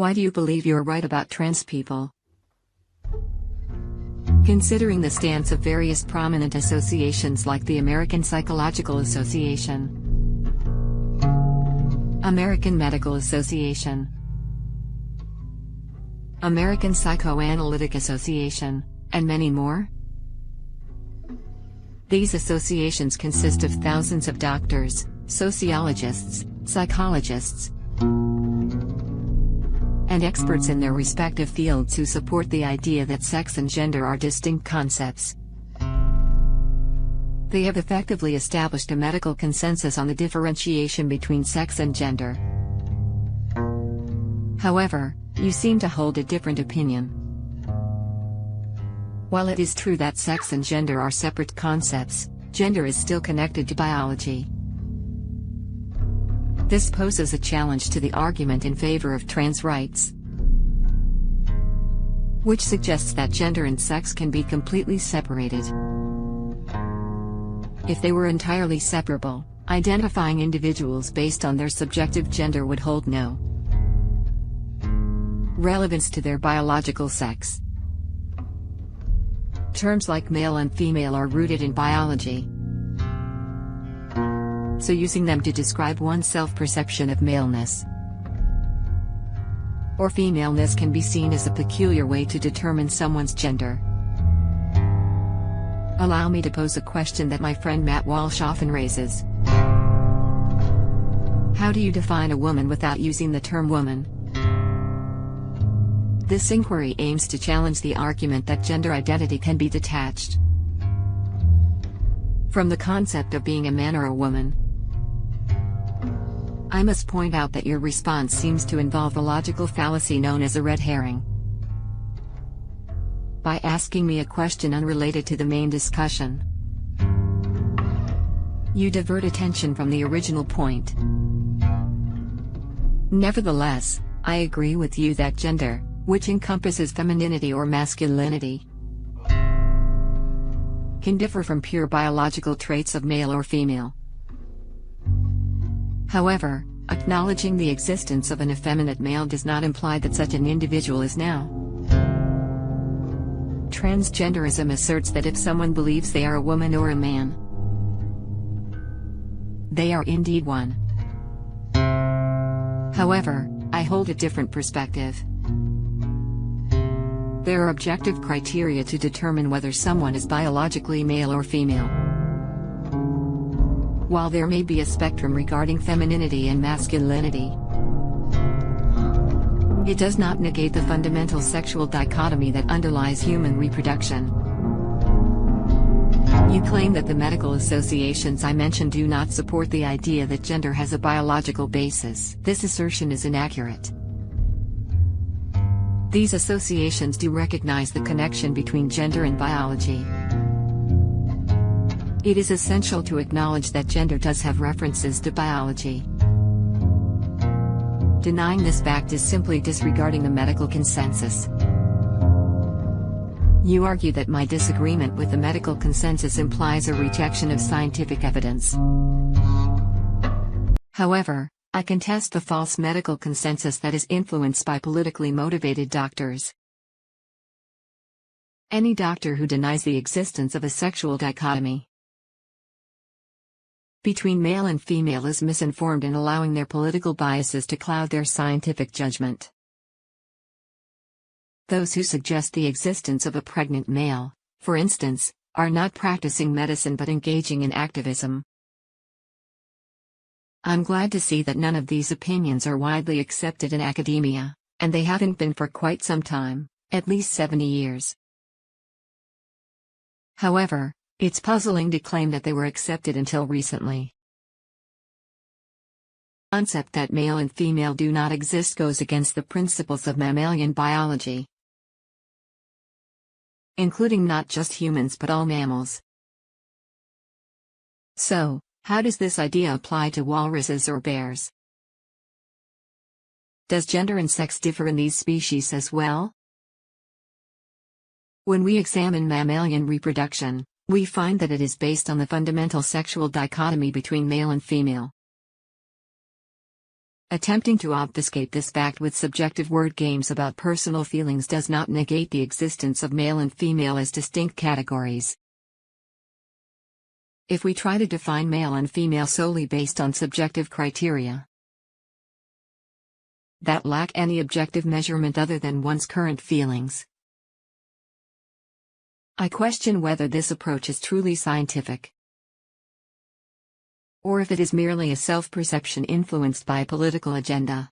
Why do you believe you're right about trans people? Considering the stance of various prominent associations like the American Psychological Association, American Medical Association, American Psychoanalytic Association, and many more? These associations consist of thousands of doctors, sociologists, psychologists, and experts in their respective fields who support the idea that sex and gender are distinct concepts. They have effectively established a medical consensus on the differentiation between sex and gender. However, you seem to hold a different opinion. While it is true that sex and gender are separate concepts, gender is still connected to biology. This poses a challenge to the argument in favor of trans rights, which suggests that gender and sex can be completely separated. If they were entirely separable, identifying individuals based on their subjective gender would hold no relevance to their biological sex. Terms like male and female are rooted in biology, so using them to describe one's self-perception of maleness or femaleness can be seen as a peculiar way to determine someone's gender. Allow me to pose a question that my friend Matt Walsh often raises. How do you define a woman without using the term woman? This inquiry aims to challenge the argument that gender identity can be detached from the concept of being a man or a woman. I must point out that your response seems to involve a logical fallacy known as a red herring. By asking me a question unrelated to the main discussion, you divert attention from the original point. Nevertheless, I agree with you that gender, which encompasses femininity or masculinity, can differ from pure biological traits of male or female. However, acknowledging the existence of an effeminate male does not imply that such an individual is now. Transgenderism asserts that if someone believes they are a woman or a man, they are indeed one. However, I hold a different perspective. There are objective criteria to determine whether someone is biologically male or female. While there may be a spectrum regarding femininity and masculinity, it does not negate the fundamental sexual dichotomy that underlies human reproduction. You claim that the medical associations I mentioned do not support the idea that gender has a biological basis. This assertion is inaccurate. These associations do recognize the connection between gender and biology. It is essential to acknowledge that gender does have references to biology. Denying this fact is simply disregarding the medical consensus. You argue that my disagreement with the medical consensus implies a rejection of scientific evidence. However, I contest the false medical consensus that is influenced by politically motivated doctors. Any doctor who denies the existence of a sexual dichotomy between male and female is misinformed in allowing their political biases to cloud their scientific judgment. Those who suggest the existence of a pregnant male, for instance, are not practicing medicine but engaging in activism. I'm glad to see that none of these opinions are widely accepted in academia, and they haven't been for quite some time, at least 70 years. However, it's puzzling to claim that they were accepted until recently. The concept that male and female do not exist goes against the principles of mammalian biology, including not just humans but all mammals. So, how does this idea apply to walruses or bears? Does gender and sex differ in these species as well? When we examine mammalian reproduction, we find that it is based on the fundamental sexual dichotomy between male and female. Attempting to obfuscate this fact with subjective word games about personal feelings does not negate the existence of male and female as distinct categories. If we try to define male and female solely based on subjective criteria that lack any objective measurement other than one's current feelings, I question whether this approach is truly scientific, or if it is merely a self-perception influenced by a political agenda.